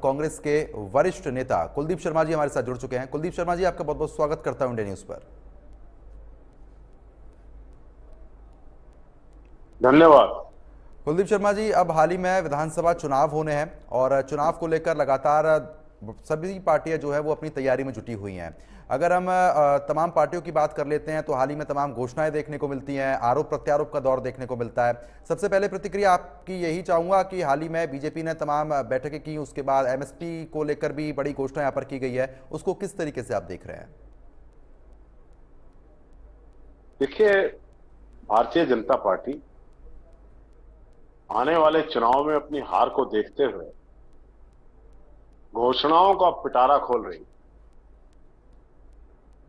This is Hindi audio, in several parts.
कांग्रेस के वरिष्ठ नेता कुलदीप शर्मा जी हमारे साथ जुड़ चुके हैं। कुलदीप शर्मा जी, आपका बहुत बहुत स्वागत करता हूं इंडिया न्यूज पर। धन्यवाद। कुलदीप शर्मा जी, अब हाल ही में विधानसभा चुनाव होने हैं और चुनाव को लेकर लगातार सभी पार्टियां जो है वो अपनी तैयारी में जुटी हुई हैं। अगर हम तमाम पार्टियों की बात कर लेते हैं तो हाल ही में तमाम घोषणाएं देखने को मिलती हैं, आरोप प्रत्यारोप का दौर देखने को मिलता है। सबसे पहले प्रतिक्रिया आपकी यही चाहूंगा कि हाल ही में बीजेपी ने तमाम बैठकें की, उसके बाद एमएसपी को लेकर भी बड़ी घोषणा यहाँ पर की गई है, उसको किस तरीके से आप देख रहे हैं? देखिए, भारतीय जनता पार्टी आने वाले चुनाव में अपनी हार को देखते हुए घोषणाओं का पिटारा खोल रही।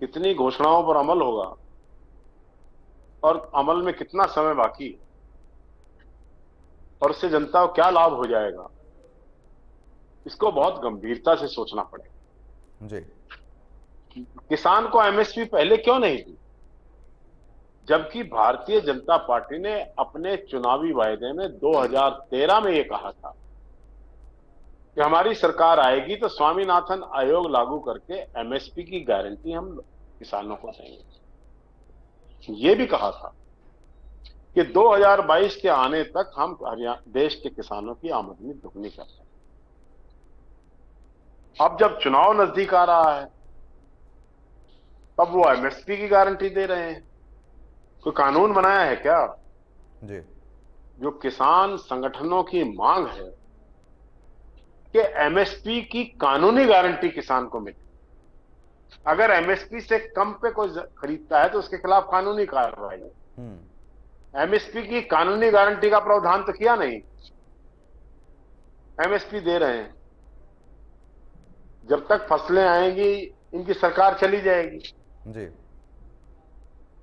कितनी घोषणाओं पर अमल होगा और अमल में कितना समय बाकी है और उससे जनता को क्या लाभ हो जाएगा, इसको बहुत गंभीरता से सोचना पड़ेगा। जी। किसान को एमएसपी पहले क्यों नहीं दी, जबकि भारतीय जनता पार्टी ने अपने चुनावी वायदे में 2013 में यह कहा था कि हमारी सरकार आएगी तो स्वामीनाथन आयोग लागू करके एमएसपी की गारंटी हम किसानों को देंगे। ये भी कहा था कि 2022 के आने तक हम देश के किसानों की आमदनी दुगनी कर देंगे। अब जब चुनाव नजदीक आ रहा है तब वो एमएसपी की गारंटी दे रहे हैं। कोई कानून बनाया है क्या? जी। जो किसान संगठनों की मांग है कि एमएसपी की कानूनी गारंटी किसान को मिले। अगर एमएसपी से कम पे कोई खरीदता है तो उसके खिलाफ कानूनी कार्रवाई है। एमएसपी की कानूनी गारंटी का प्रावधान तो किया नहीं। एमएसपी दे रहे हैं, जब तक फसलें आएंगी इनकी सरकार चली जाएगी। जी।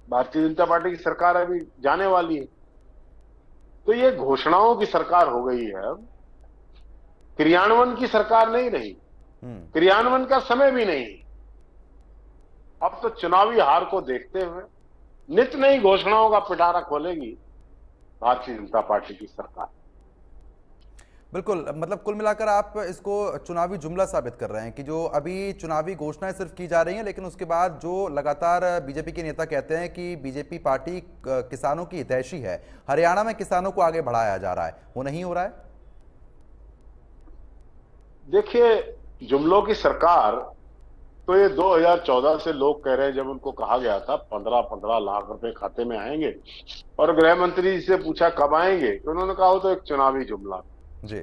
भारतीय जनता पार्टी की सरकार अभी जाने वाली है, तो ये घोषणाओं की सरकार हो गई है। अब क्रियान्वयन की सरकार नहीं रही, क्रियान्वयन का समय भी नहीं। अब तो चुनावी हार को देखते हुए नित नई घोषणाओं का पिटारा खोलेगी भारतीय जनता पार्टी की सरकार। बिल्कुल, मतलब कुल मिलाकर आप इसको चुनावी जुमला साबित कर रहे हैं कि जो अभी चुनावी घोषणाएं सिर्फ की जा रही हैं, लेकिन उसके बाद जो लगातार बीजेपी के नेता कहते हैं कि बीजेपी पार्टी किसानों की हितैषी है, हरियाणा में किसानों को आगे बढ़ाया जा रहा है, वो नहीं हो रहा है। देखिए, जुमलों की सरकार तो ये 2014 से लोग कह रहे हैं, जब उनको कहा गया था 15-15 लाख रुपए खाते में आएंगे और गृह मंत्री जी से पूछा कब आएंगे तो उन्होंने कहा वो तो एक चुनावी जुमला जी।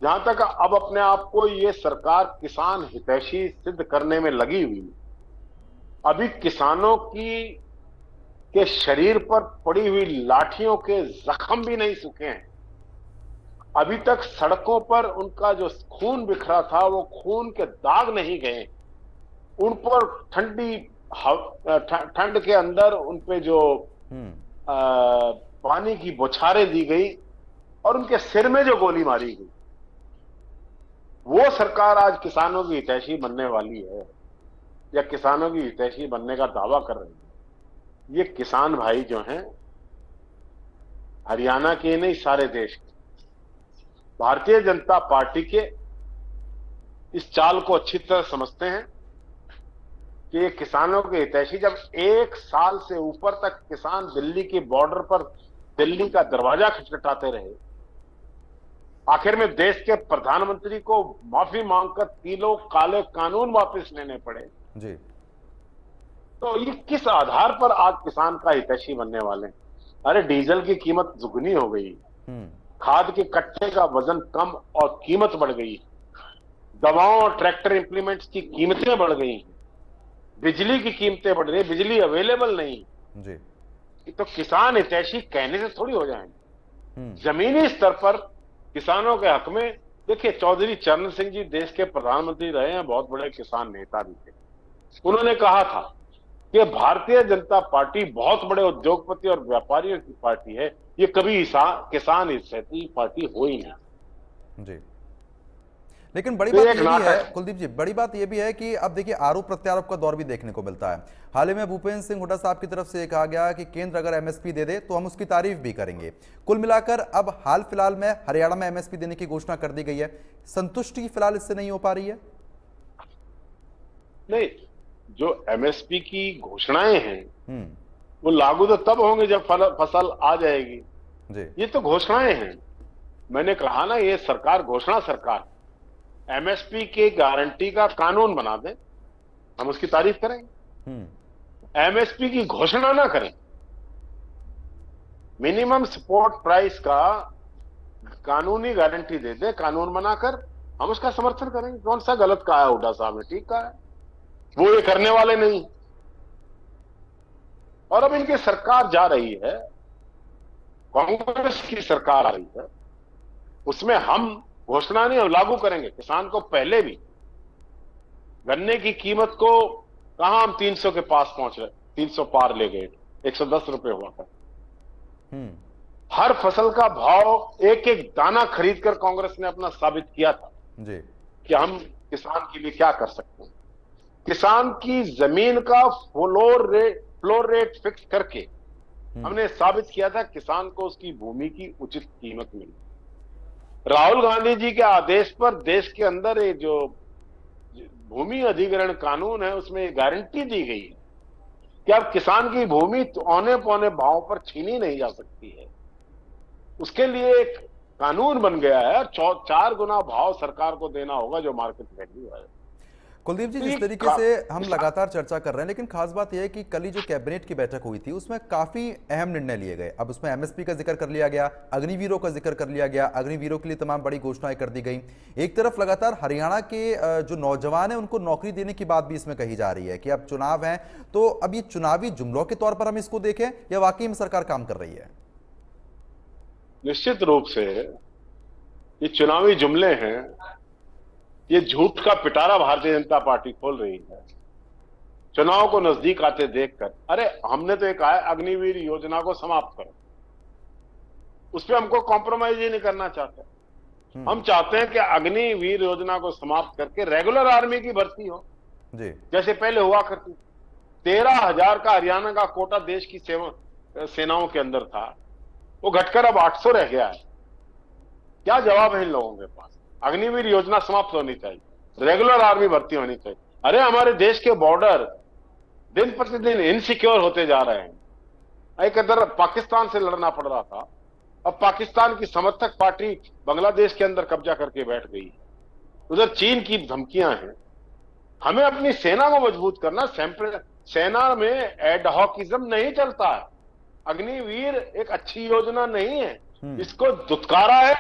जहां तक अब अपने आप को ये सरकार किसान हितैषी सिद्ध करने में लगी हुई, अभी किसानों की के शरीर पर पड़ी हुई लाठियों के जख्म भी नहीं सूखे हैं। अभी तक सड़कों पर उनका जो खून बिखरा था वो खून के दाग नहीं गए। उन पर ठंड के अंदर उन पे जो पानी की बौछारें दी गई और उनके सिर में जो गोली मारी गई, वो सरकार आज किसानों की हितैषी बनने वाली है या किसानों की हितैषी बनने का दावा कर रही है। ये किसान भाई जो हैं हरियाणा के नहीं, सारे देश के, भारतीय जनता पार्टी के इस चाल को अच्छी तरह समझते हैं कि ये किसानों के हितैषी। जब 1 साल से ऊपर तक किसान दिल्ली के बॉर्डर पर दिल्ली का दरवाजा खटखटाते रहे, आखिर में देश के प्रधानमंत्री को माफी मांगकर 3 काले कानून वापस लेने पड़े जी। तो ये किस आधार पर आज किसान का हितैषी बनने वाले हैं? अरे डीजल की कीमत दुगनी हो गई, खाद के कट्टे का वजन कम और कीमत बढ़ गई, दवाओं और ट्रैक्टर इंप्लीमेंट्स की कीमतें बढ़ गई, बिजली की कीमतें बढ़ रही, बिजली अवेलेबल नहीं जी। तो किसान हितैषी कहने से थोड़ी हो जाएंगे। जमीनी स्तर पर किसानों के हक में, देखिए चौधरी चरण सिंह जी देश के प्रधानमंत्री रहे हैं, बहुत बड़े किसान नेता भी थे। उन्होंने कहा था कि भारतीय जनता पार्टी बहुत बड़े उद्योगपति और व्यापारियों की पार्टी है, ये कभी किसान हितैषी पार्टी हो ही नहीं जी। लेकिन बड़ी तो बात ये एक ये भी है नाटक। कुलदीप जी, बड़ी बात ये भी है कि अब देखिए आरोप प्रत्यारोप का दौर भी देखने को मिलता है। हाल ही में भूपेंद्र सिंह हुड्डा साहब की तरफ से कहा गया कि केंद्र अगर एमएसपी दे दे तो हम उसकी तारीफ भी करेंगे। कुल मिलाकर अब हाल फिलहाल में हरियाणा में एमएसपी देने की घोषणा कर दी गई है, संतुष्टि फिलहाल इससे नहीं हो पा रही है? नहीं, जो एमएसपी की घोषणाएं हैं हम्म। वो लागू तो तब होंगे जब फसल आ जाएगी। जी। ये तो घोषणाएं हैं। मैंने कहा ना, ये सरकार घोषणा सरकार। एमएसपी की गारंटी का कानून बना दें, हम उसकी तारीफ करेंगे। एमएसपी की घोषणा ना करें, मिनिमम सपोर्ट प्राइस का कानूनी गारंटी दे दे, कानून बनाकर, हम उसका समर्थन करेंगे। कौन सा गलत कहा है हुड्डा साहब ने? ठीक कहा है। वो ये करने वाले नहीं। और अब इनकी सरकार जा रही है, कांग्रेस की सरकार आ रही है, उसमें हम घोषणा नहीं, हम लागू करेंगे। किसान को पहले भी गन्ने की कीमत को कहां हम 300 के पास पहुंच रहे, 300 पार ले गए, 110 रुपए हुआ था। हर फसल का भाव एक एक दाना खरीदकर कांग्रेस ने अपना साबित किया था जी कि हम किसान के लिए क्या कर सकते हैं। किसान की जमीन का फ्लोर रेट फिक्स करके हमने साबित किया था किसान को उसकी भूमि की उचित कीमत मिली। राहुल गांधी जी के आदेश पर देश के अंदर ये जो भूमि अधिग्रहण कानून है उसमें गारंटी दी गई है कि अब किसान की भूमि औने पौने भाव पर छीनी नहीं जा सकती है। उसके लिए एक कानून बन गया है, 4 गुना भाव सरकार को देना होगा जो मार्केट वैल्यू है। कुलदीप जी, जिस तरीके से हम लगातार चर्चा कर रहे हैं, लेकिन खास बात यह है कि कल ही जो कैबिनेट की बैठक हुई थी उसमें काफी अहम निर्णय लिए गए। अब उसमें एमएसपी का जिक्र कर लिया गया, अग्निवीरों का जिक्र कर लिया गया, अग्निवीरों के लिए तमाम बड़ी घोषणाएं कर दी गई। एक तरफ लगातार हरियाणा के जो नौजवान है उनको नौकरी देने की बात भी इसमें कही जा रही है कि अब चुनाव है, तो अब ये चुनावी जुमलों के तौर पर हम इसको देखें या वाकई में सरकार काम कर रही है? निश्चित रूप से ये चुनावी जुमले हैं, ये झूठ का पिटारा भारतीय जनता पार्टी खोल रही है चुनाव को नजदीक आते देखकर। अरे हमने तो एक अग्निवीर योजना को समाप्त करो, उस पर हमको कॉम्प्रोमाइज ही नहीं करना चाहते। हम चाहते हैं कि अग्निवीर योजना को समाप्त करके रेगुलर आर्मी की भर्ती हो जी, जैसे पहले हुआ करती। 13,000 का हरियाणा का कोटा देश की सेनाओं के अंदर था, वो घटकर अब 800 रह गया है। क्या जवाब है इन लोगों के पास? अग्निवीर योजना समाप्त होनी चाहिए, रेगुलर आर्मी भर्ती होनी चाहिए। अरे हमारे देश के बॉर्डर दिन प्रतिदिन इनसिक्योर होते जा रहे हैं। एक इधर पाकिस्तान से लड़ना पड़ रहा था, अब पाकिस्तान की समर्थक पार्टी बांग्लादेश के अंदर कब्जा करके बैठ गई है। उधर चीन की धमकियां हैं। हमें अपनी सेना को मजबूत करना। सेना में एडहॉकिज्म नहीं चलता है। अग्निवीर एक अच्छी योजना नहीं है, इसको दुत्कारा है,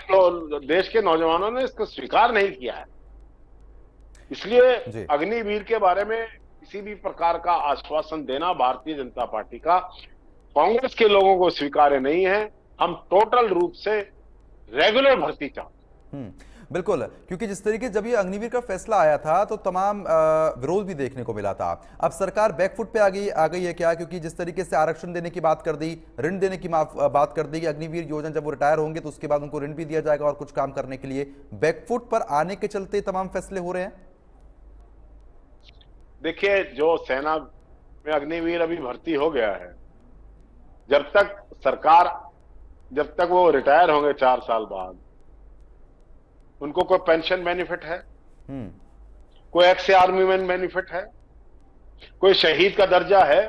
देश के नौजवानों ने इसको स्वीकार नहीं किया है। इसलिए अग्निवीर के बारे में किसी भी प्रकार का आश्वासन देना भारतीय जनता पार्टी का, कांग्रेस के लोगों को स्वीकार्य नहीं है। हम टोटल रूप से रेगुलर भर्ती चाहते हैं। बिल्कुल, क्योंकि जिस तरीके जब ये अग्निवीर का फैसला आया था तो तमाम विरोध भी देखने को मिला था। अब सरकार बैकफुट पे आ गई है क्या? क्योंकि जिस तरीके से आरक्षण देने की बात कर दी, ऋण देने की बात कर दी कि अग्निवीर योजना जब वो रिटायर होंगे तो उसके बाद उनको ऋण भी दिया जाएगा और कुछ काम करने के लिए, बैकफुट पर आने के चलते तमाम फैसले हो रहे हैं। देखिए, जो सेना में अग्निवीर अभी भर्ती हो गया है, जब तक वो रिटायर होंगे 4 साल बाद, उनको कोई पेंशन बेनिफिट है, कोई एक्स आर्मी मैन बेनिफिट है, कोई शहीद का दर्जा है?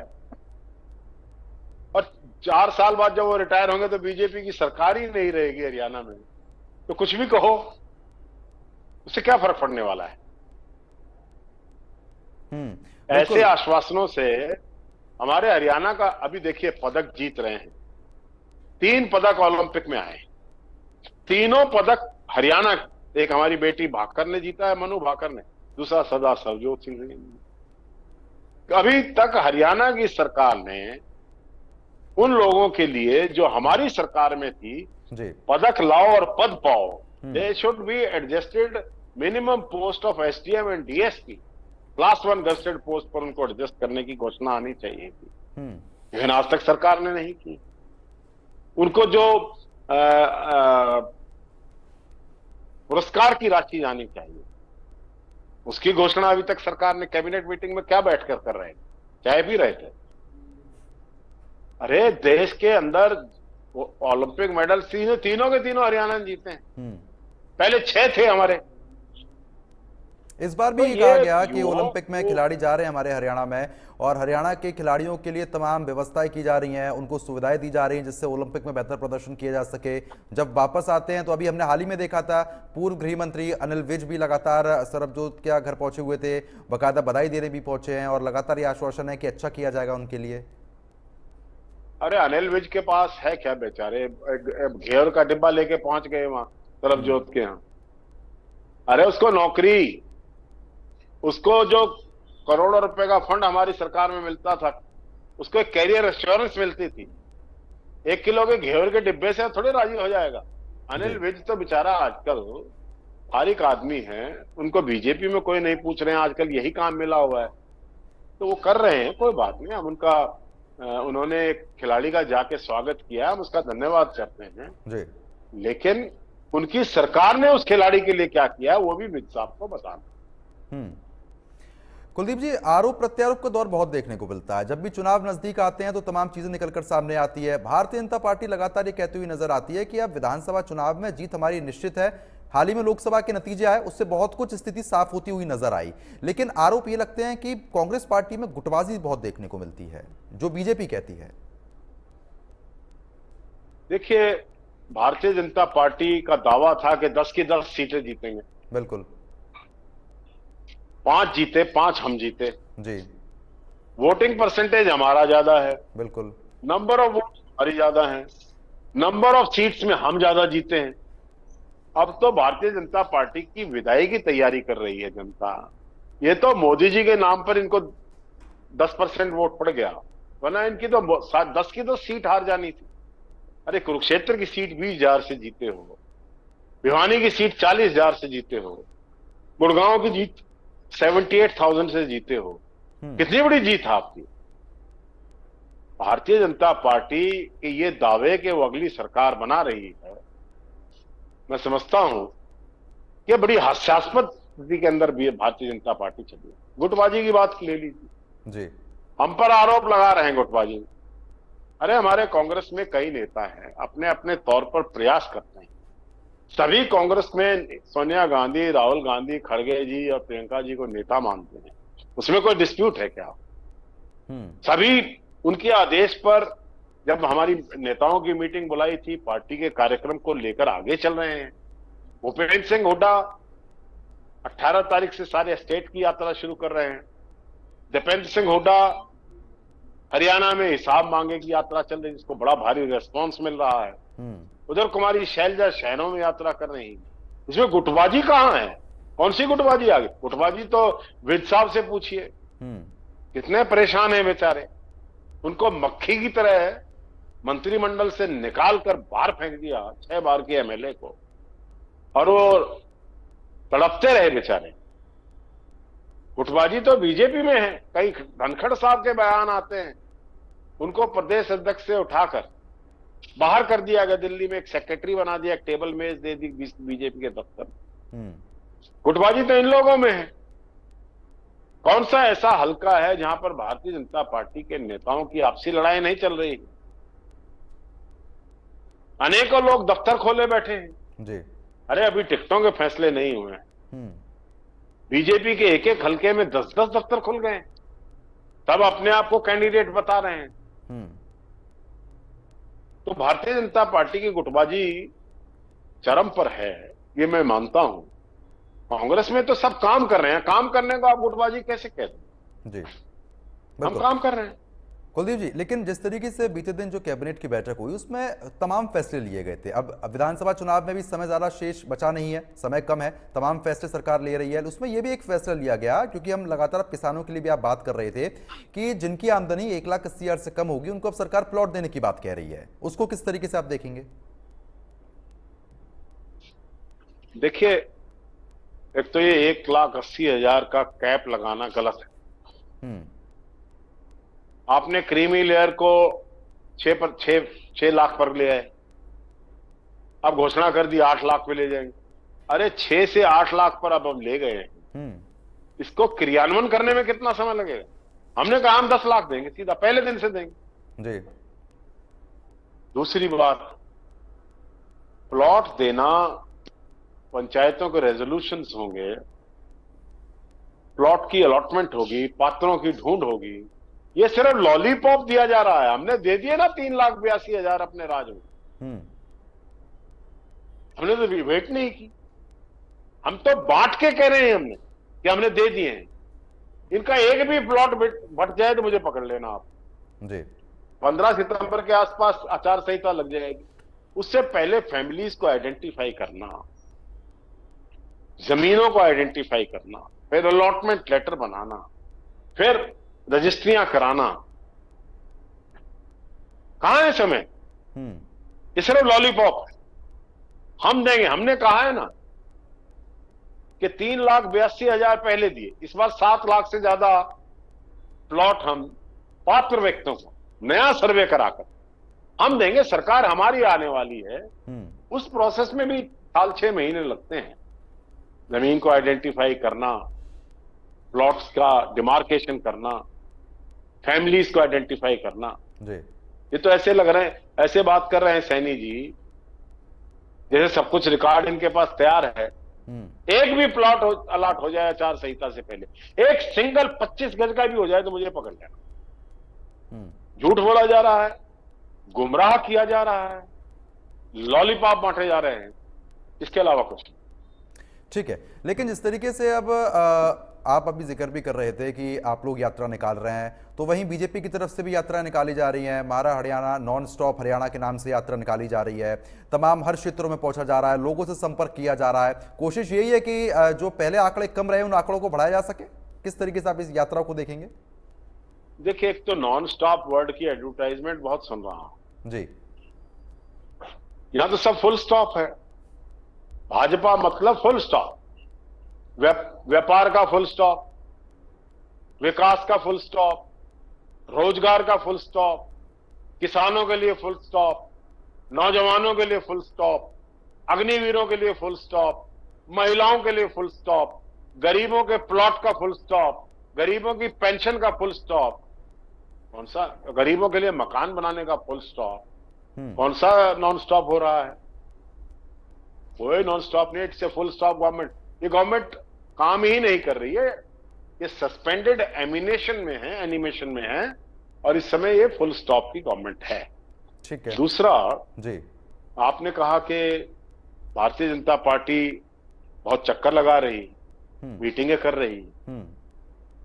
और 4 साल बाद जब वो रिटायर होंगे तो बीजेपी की सरकार ही नहीं रहेगी हरियाणा में, तो कुछ भी कहो, उससे क्या फर्क पड़ने वाला है? ऐसे आश्वासनों से हमारे हरियाणा का, अभी देखिए पदक जीत रहे हैं, 3 पदक ओलंपिक में आए, तीनों पदक हरियाणा। एक हमारी बेटी भाकर ने जीता है, मनु भाकर ने, दूसरा सरदार सरजोत सिंह ने। अभी तक हरियाणा की सरकार ने उन लोगों के लिए जो हमारी सरकार में थी, पदक लाओ और पद पाओ, they should be adjusted minimum post of SDM and DSP, class 1 gazetted post पर उनको एडजस्ट करने की घोषणा आनी चाहिए थी, लेकिन आज तक सरकार ने नहीं की। उनको जो पुरस्कार की राशि आनी चाहिए उसकी घोषणा अभी तक सरकार ने कैबिनेट मीटिंग में क्या बैठकर कर रहे थे? चाय पी रहे थे? अरे देश के अंदर ओलंपिक मेडल तीनों के तीनों हरियाणा ने जीते हैं। पहले 6 थे हमारे। इस बार भी तो ये कहा ये गया कि युवाओं ओलंपिक में को खिलाड़ी जा रहे हैं हमारे हरियाणा में, और हरियाणा के खिलाड़ियों के लिए तमाम व्यवस्थाएं की जा रही हैं, उनको सुविधाएं दी जा रही हैं जिससे ओलंपिक में बेहतर प्रदर्शन किया जा सके। जब वापस आते हैं तो अभी हमने हाल ही में देखा था, पूर्व गृह मंत्री अनिल विज भी लगातार सरबजोत के घर पहुंचे हुए थे, बाकायदा बधाई देने भी पहुंचे हैं और लगातार ये आश्वासन है कि अच्छा किया जाएगा उनके लिए। अरे अनिल विज के पास है क्या बेचारे? घेवर का डिब्बा लेके पहुंच गए वहां सरबजोत के यहाँ। अरे उसको नौकरी, उसको जो करोड़ों रुपए का फंड हमारी सरकार में मिलता था, उसको एक कैरियर एश्योरेंस मिलती थी। 1 किलो के घेवर के डिब्बे से थोड़ी राजी हो जाएगा। अनिल विज तो बेचारा आजकल फारिक आदमी है, उनको बीजेपी में कोई नहीं पूछ रहे हैं, आजकल यही काम मिला हुआ है तो वो कर रहे हैं। कोई बात नहीं, हम उनका उन्होंने एक खिलाड़ी का जाके स्वागत किया, हम उसका धन्यवाद करते हैं जी। लेकिन उनकी सरकार ने उस खिलाड़ी के लिए क्या किया वो भी विज साहब को बताना। कुलदीप जी, आरोप प्रत्यारोप का दौर बहुत देखने को मिलता है। जब भी चुनाव नजदीक आते हैं तो तमाम चीजें निकलकर सामने आती है। भारतीय जनता पार्टी लगातार ये कहती हुई नजर आती है कि अब विधानसभा चुनाव में जीत हमारी निश्चित है। हाल ही में लोकसभा के नतीजे आए, उससे बहुत कुछ स्थिति साफ होती हुई नजर आई, लेकिन आरोप ये लगते हैं कि कांग्रेस पार्टी में गुटबाजी बहुत देखने को मिलती है, जो बीजेपी कहती है। देखिए, भारतीय जनता पार्टी का दावा था कि 10 की 10 सीटें जीतेंगे। बिल्कुल। 5 जीते, 5 हम जीते जी। वोटिंग परसेंटेज हमारा ज्यादा है। बिल्कुल। नंबर ऑफ वोट हमारी ज्यादा है, नंबर ऑफ सीट्स में हम ज्यादा जीते हैं। अब तो भारतीय जनता पार्टी की विदाई की तैयारी कर रही है जनता। ये तो मोदी जी के नाम पर इनको 10% वोट पड़ गया, वरना इनकी तो 10 की तो सीट हार जानी थी। अरे कुरुक्षेत्र की सीट 20,000 से जीते हो, भिवानी की सीट 40,000 से जीते हो, गुड़गांव की जीत 78,000 से जीते हो। कितनी बड़ी जीत है आपकी। भारतीय जनता पार्टी के ये दावे कि वो अगली सरकार बना रही है, मैं समझता हूं कि बड़ी हास्यास्पद स्थिति के अंदर भी भारतीय जनता पार्टी चली है। गुटबाजी की बात ले लीजिए जी, हम पर आरोप लगा रहे हैं गुटबाजी। अरे हमारे कांग्रेस में कई नेता हैं, अपने अपने तौर पर प्रयास करते हैं। सभी कांग्रेस में सोनिया गांधी, राहुल गांधी, खड़गे जी और प्रियंका जी को नेता मानते हैं, उसमें कोई डिस्प्यूट है क्या? सभी उनके आदेश पर जब हमारी नेताओं की मीटिंग बुलाई थी, पार्टी के कार्यक्रम को लेकर आगे चल रहे हैं। भूपेंद्र सिंह हुड्डा 18 तारीख से सारे स्टेट की यात्रा शुरू कर रहे हैं। दीपेंद्र सिंह हुड्डा हरियाणा में हिसाब मांगे की यात्रा चल रही है, जिसको बड़ा भारी रेस्पॉन्स मिल रहा है। उधर कुमारी शैलजा शहरों में यात्रा कर रही है। इसमें गुटबाजी कहां है? कौन सी गुटबाजी आ गई? गुटबाजी तो विज साहब से पूछिए, कितने परेशान है बेचारे। उनको मक्खी की तरह मंत्रिमंडल से निकाल कर बाहर फेंक दिया 6 बार के एमएलए को, और वो तड़पते रहे बेचारे। गुटबाजी तो बीजेपी में है। कई धनखड़ साहब के बयान आते हैं, उनको प्रदेश अध्यक्ष से उठाकर बाहर कर दिया गया, दिल्ली में एक सेक्रेटरी बना दिया, एक टेबल मेज दे दी बीजेपी के दफ्तर। गुटबाजी तो इन लोगों में है। कौन सा ऐसा हलका है जहां पर भारतीय जनता पार्टी के नेताओं की आपसी लड़ाई नहीं चल रही? अनेकों लोग दफ्तर खोले बैठे हैं जी। अरे अभी टिकटों के फैसले नहीं हुए हैं। बीजेपी के एक एक हलके में 10-10 दफ्तर खुल गए, तब अपने आप को कैंडिडेट बता रहे हैं। तो भारतीय जनता पार्टी की गुटबाजी चरम पर है, ये मैं मानता हूं। कांग्रेस में तो सब काम कर रहे हैं, काम करने को आप गुटबाजी कैसे कहते हैं? जी, हम काम कर रहे हैं। कुलदीप जी, लेकिन जिस तरीके से बीते दिन जो कैबिनेट की बैठक हुई उसमें तमाम फैसले लिए गए थे। अब विधानसभा चुनाव में भी समय ज्यादा शेष बचा नहीं है, समय कम है, तमाम फैसले सरकार ले रही है। उसमें यह भी एक फैसला लिया गया, क्योंकि हम लगातार अब किसानों के लिए भी आप बात कर रहे थे कि जिनकी आमदनी 1,80,000 से कम होगी उनको अब सरकार प्लॉट देने की बात कह रही है। उसको किस तरीके से आप देखेंगे? देखिए, एक तो ये 1,80,000 का कैप लगाना गलत है। आपने क्रीमी लेयर को 6 लाख पर ले आए, अब घोषणा कर दी 8 लाख पे ले जाएंगे। अरे 6 से 8 लाख पर अब हम ले गए हैं, इसको क्रियान्वयन करने में कितना समय लगेगा? हमने कहा हम 10 लाख देंगे, सीधा पहले दिन से देंगे जी। दूसरी बात, प्लॉट देना, पंचायतों के रेजोल्यूशंस होंगे, प्लॉट की अलॉटमेंट होगी, पात्रों की ढूंढ होगी। ये सिर्फ लॉलीपॉप दिया जा रहा है। हमने दे दिए ना 3,82,000 अपने राज में, हमने तो वेट नहीं की। हम तो बांट के कह रहे हैं हमने कि हमने दे दिए हैं। इनका एक भी प्लॉट बट जाए तो मुझे पकड़ लेना आप जी। 15 सितंबर के आसपास आचार संहिता लग जाएगी। उससे पहले फैमिलीज को आइडेंटिफाई करना, जमीनों को आइडेंटिफाई करना, फिर अलॉटमेंट लेटर बनाना, फिर रजिस्ट्रियां कराना, कहां है समय? ये सिर्फ लॉलीपॉप है। हम देंगे, हमने कहा है ना कि 3,82,000 पहले दिए, इस बार 7 लाख से ज्यादा प्लॉट हम पात्र व्यक्तियों को नया सर्वे कराकर हम देंगे। सरकार हमारी आने वाली है, उस प्रोसेस में भी 6 महीने लगते हैं। जमीन को आइडेंटिफाई करना, प्लॉट्स का डिमार्केशन करना, फैमिलीज को आइडेंटिफाई करना जी। ये तो ऐसे लग रहे हैं, ऐसे बात कर रहे हैं सैनी जी जैसे सब कुछ रिकॉर्ड इनके पास तैयार है। एक भी प्लॉट अलॉट हो जाए आचार संहिता से पहले, एक सिंगल 25 गज का भी हो जाए तो मुझे पकड़ लेना। झूठ बोला जा रहा है, गुमराह किया जा रहा है, लॉलीपॉप बांटे जा रहे हैं, इसके अलावा कुछ नहीं। ठीक है, लेकिन जिस तरीके से अब आप अभी जिक्र भी कर रहे थे कि आप लोग यात्रा निकाल रहे हैं, तो वहीं बीजेपी की तरफ से भी यात्रा निकाली जा रही है। मारा हरियाणा, नॉन स्टॉप हरियाणा के नाम से यात्रा निकाली जा रही है। तमाम हर क्षेत्रों में पहुंचा जा रहा है, लोगों से संपर्क किया जा रहा है। कोशिश यही है कि जो पहले आंकड़े कम रहे उन आंकड़ों को बढ़ाया जा सके। किस तरीके से आप इस यात्रा को देखेंगे? देखिए, एक तो नॉन स्टॉप वर्ड की एडवर्टाइजमेंट बहुत सुन रहा हूं जी। यहां तो सब फुल स्टॉप है। भाजपा मतलब फुल स्टॉप, व्यापार का फुल स्टॉप, विकास का फुल स्टॉप, रोजगार का फुल स्टॉप, किसानों के लिए फुल स्टॉप, नौजवानों के लिए फुल स्टॉप, अग्निवीरों के लिए फुल स्टॉप, महिलाओं के लिए फुल स्टॉप, गरीबों के प्लॉट का फुल स्टॉप, गरीबों की पेंशन का फुल स्टॉप, कौन सा गरीबों के लिए मकान बनाने का फुल स्टॉप, कौन सा नॉन स्टॉप हो रहा है? कोई नॉन स्टॉप नहीं, it's a full stop government. ये गवर्नमेंट काम ही नहीं कर रही है, ये सस्पेंडेड एमिनेशन में है, एनिमेशन में है, और इस समय ये फुल स्टॉप की गवर्नमेंट है। ठीक है। दूसरा जी, आपने कहा कि भारतीय जनता पार्टी बहुत चक्कर लगा रही, मीटिंगें कर रही।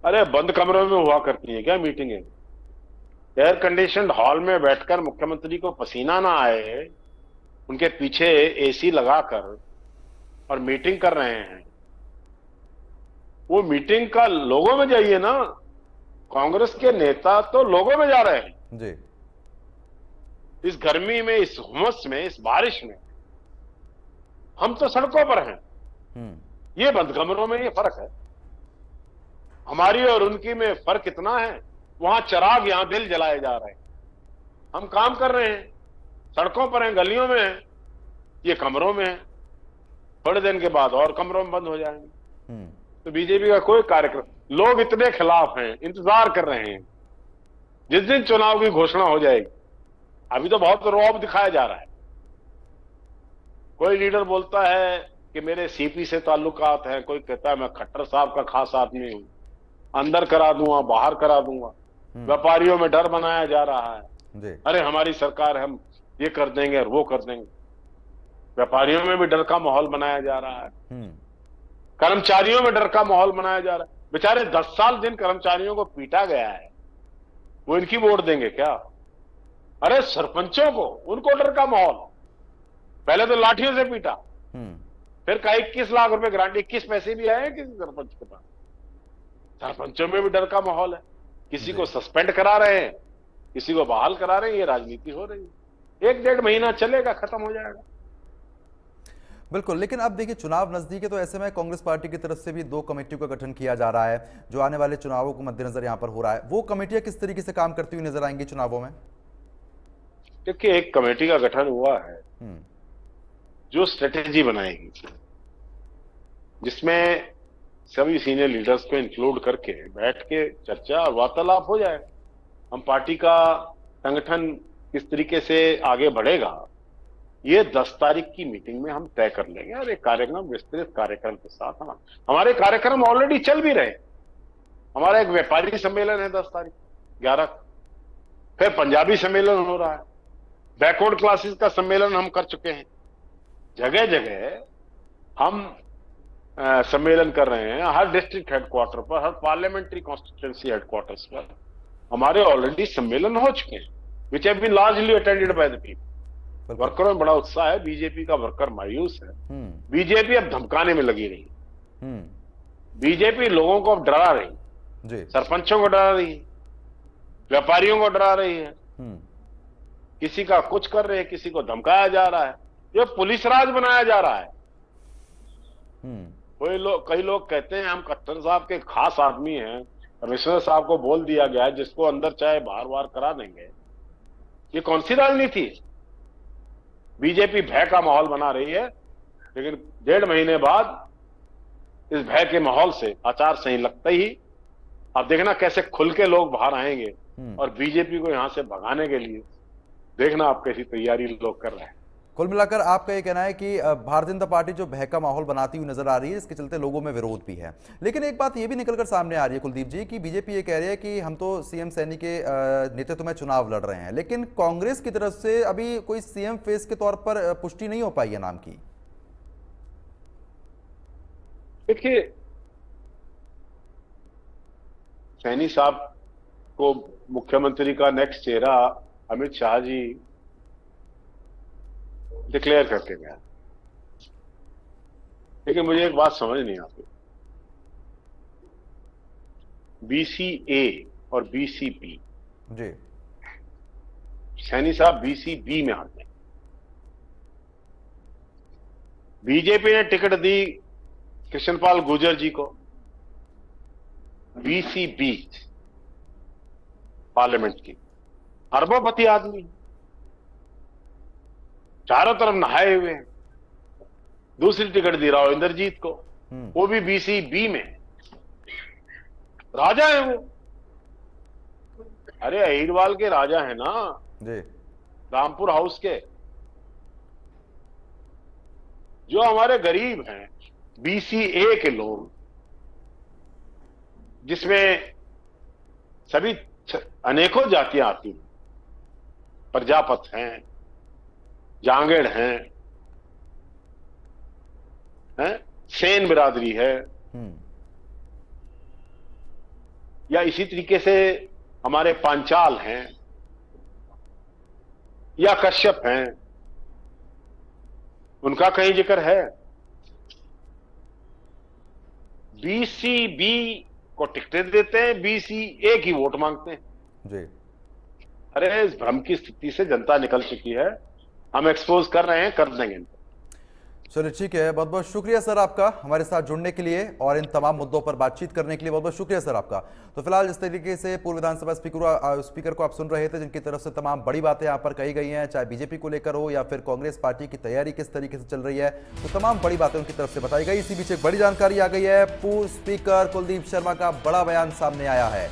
अरे बंद कमरों में हुआ करती है क्या मीटिंगें? एयर कंडीशनड हॉल में बैठकर मुख्यमंत्री को पसीना ना आए, उनके पीछे एसी लगाकर और मीटिंग कर रहे हैं। वो मीटिंग का लोगों में जाइए ना। कांग्रेस के नेता तो लोगों में जा रहे हैं जी। इस गर्मी में, इस हुमस में, इस बारिश में। हम तो सड़कों पर हैं। ये बंद कमरों में ये फर्क है। हमारी और उनकी में फर्क इतना है, वहां चिराग, यहां दिल जलाए जा रहे हैं। हम काम कर रहे हैं, सड़कों पर हैं, गलियों में हैं, ये कमरों में है। थोड़े दिन के बाद और कमरों में बंद हो जाएंगे। तो बीजेपी का कोई कार्यक्रम, लोग इतने खिलाफ हैं, इंतजार कर रहे हैं जिस दिन चुनाव की घोषणा हो जाएगी। अभी तो बहुत रौब दिखाया जा रहा है। कोई लीडर बोलता है कि मेरे सीपी से ताल्लुकात हैं, कोई कहता है मैं खट्टर साहब का खास आदमी हूं, अंदर करा दूंगा, बाहर करा दूंगा। व्यापारियों में डर बनाया जा रहा है, अरे हमारी सरकार, हम ये कर देंगे और वो कर देंगे। व्यापारियों में भी डर का माहौल बनाया जा रहा है, कर्मचारियों में डर का माहौल बनाया जा रहा है। बेचारे 10 साल जिन कर्मचारियों को पीटा गया है, वो इनकी वोट देंगे क्या? अरे सरपंचों को, उनको डर का माहौल। पहले तो लाठियों से पीटा, फिर कहा 21 लाख रुपए ग्रांट, 21 पैसे भी आए किसी सरपंच के पास। सरपंचों में भी डर का माहौल है। किसी को सस्पेंड करा रहे हैं, किसी को बहाल करा रहे हैं। ये राजनीति हो रही है। 1-1.5 महीना चलेगा, खत्म हो जाएगा। बिल्कुल, लेकिन अब देखिए चुनाव नजदीक है, तो ऐसे में कांग्रेस पार्टी की तरफ से भी 2 कमेटियों का गठन किया जा रहा है जो आने वाले चुनावों को मद्देनजर यहां पर हो रहा है। वो कमेटियां किस तरीके से काम करती हुई नजर आएंगी चुनावों में? देखिए, एक कमेटी का गठन हुआ है जो स्ट्रेटेजी बनाएगी, जिसमें सभी सीनियर लीडर्स को इंक्लूड करके बैठ के चर्चा और वार्तालाप हो जाए। हम पार्टी का संगठन किस तरीके से आगे बढ़ेगा ये 10 तारीख की मीटिंग में हम तय कर लेंगे, और एक कार्यक्रम, विस्तृत कार्यक्रम के साथ हम, हमारे कार्यक्रम ऑलरेडी चल भी रहे। हमारा एक व्यापारी सम्मेलन है 10 तारीख 11 को, फिर पंजाबी सम्मेलन हो रहा है, बैकवर्ड क्लासेस का सम्मेलन हम कर चुके हैं। जगह जगह हम सम्मेलन कर रहे हैं, हर डिस्ट्रिक्ट हेडक्वार्टर पर, हर पार्लियामेंट्री कॉन्स्टिट्यूंसी हेडक्वार्टर्स पर हमारे ऑलरेडी सम्मेलन हो चुके हैं, which have been largely attended by the people. वर्करों में बड़ा उत्साह है, बीजेपी का वर्कर मायूस है। बीजेपी अब धमकाने में लगी रही, बीजेपी लोगों को अब डरा रही, सरपंचों को डरा रही है, व्यापारियों को डरा रही है, किसी का कुछ कर रहे हैं, किसी को धमकाया जा रहा है, ये पुलिस राज बनाया जा रहा है। कई लोग कहते हैं हम खट्टर साहब के खास आदमी हैं, कमिश्नर साहब को बोल दिया गया है जिसको अंदर चाहे बार करा देंगे। ये कौन सी राजनीति है? बीजेपी भय का माहौल बना रही है, लेकिन 1.5 महीने बाद इस भय के माहौल से आचार संहिता लगते ही अब देखना कैसे खुल के लोग बाहर आएंगे, और बीजेपी को यहां से भगाने के लिए देखना आप कैसी तैयारी लोग कर रहे हैं। कुल मिलाकर आपका ये कहना है कि भारतीय जनता पार्टी जो भय का माहौल बनाती हुई नजर आ रही है, इसके चलते लोगों में विरोध भी है। लेकिन एक बात ये भी निकलकर सामने आ रही है कुलदीप जी कि बीजेपी ये कह रही है कि हम तो सीएम सैनी के नेतृत्व में चुनाव लड़ रहे हैं, लेकिन कांग्रेस की तरफ से अभी कोई सीएम फेस के तौर पर पुष्टि नहीं हो पाई है नाम की। देखिए, सैनी साहब को मुख्यमंत्री का नेक्स्ट चेहरा अमित शाह जी डिक्लेयर करके गया, लेकिन मुझे एक बात समझ नहीं आती, बीसीए और बीसीपी जी, सैनी साहब बीसीबी में आते हैं। बीजेपी ने टिकट दी कृष्णपाल गुर्जर जी को, बीसीबी पार्लियामेंट की, अरबोपति आदमी, चारों तरफ नहाए हुए हैं। दूसरी टिकट दी राव इंद्रजीत को, वो भी बीसीबी में, राजा है वो। अरे अहिरवाल के राजा है ना जी, रामपुर हाउस के। जो हमारे गरीब हैं बीसीए के लोग, जिसमें सभी अनेकों जातियां आती हैं, प्रजापत हैं, जांगेड़ हैं, सेन बिरादरी है, या इसी तरीके से हमारे पांचाल हैं या कश्यप हैं, उनका कहीं जिक्र है? बीसीबी को टिकटें देते हैं, बीसीए की वोट मांगते हैं जी। अरे इस भ्रम की स्थिति से जनता निकल चुकी है, हम एक्सपोज कर रहे हैं, कर देंगे। चलिए ठीक है, बहुत बहुत शुक्रिया सर आपका हमारे साथ जुड़ने के लिए और इन तमाम मुद्दों पर बातचीत करने के लिए बहुत बहुत शुक्रिया सर आपका। तो फिलहाल जिस तरीके से पूर्व विधानसभा स्पीकर को आप सुन रहे थे, जिनकी तरफ से तमाम बड़ी बातें यहाँ पर कही गई हैं, चाहे बीजेपी को लेकर हो या फिर कांग्रेस पार्टी की तैयारी किस तरीके से चल रही है, तो तमाम बड़ी बातें उनकी तरफ से बताई गई। इसी बीच एक बड़ी जानकारी आ गई है, पूर्व स्पीकर कुलदीप शर्मा का बड़ा बयान सामने आया है।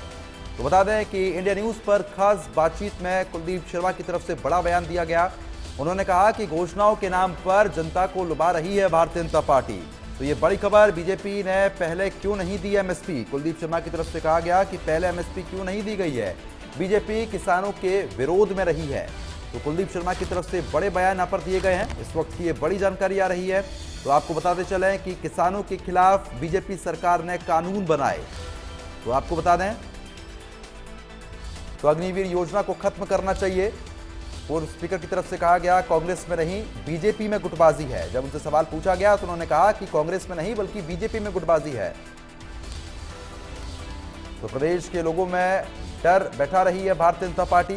तो बता दें कि इंडिया न्यूज पर खास बातचीत में कुलदीप शर्मा की तरफ से बड़ा बयान दिया गया। उन्होंने कहा कि घोषणाओं के नाम पर जनता को लुभा रही है भारतीय जनता पार्टी। तो ये बड़ी खबर, बीजेपी ने पहले क्यों नहीं दी एमएसपी, कुलदीप शर्मा की तरफ से कहा गया कि पहले एमएसपी क्यों नहीं दी गई है, बीजेपी किसानों के विरोध में रही है। तो कुलदीप शर्मा की तरफ से बड़े बयान यहाँ पर दिए गए हैं, इस वक्त की ये बड़ी जानकारी आ रही है। तो आपको बताते चलें कि किसानों के खिलाफ बीजेपी सरकार ने कानून बनाए। तो आपको बता दें तो अग्निवीर योजना को खत्म करना चाहिए। पूर्व स्पीकर की तरफ से कहा गया कांग्रेस में नहीं बीजेपी में गुटबाजी है। जब उनसे सवाल पूछा गया तो उन्होंने कहा कि कांग्रेस में नहीं बल्कि बीजेपी में गुटबाजी है। तो प्रदेश के लोगों में डर बैठा रही है भारतीय जनता पार्टी।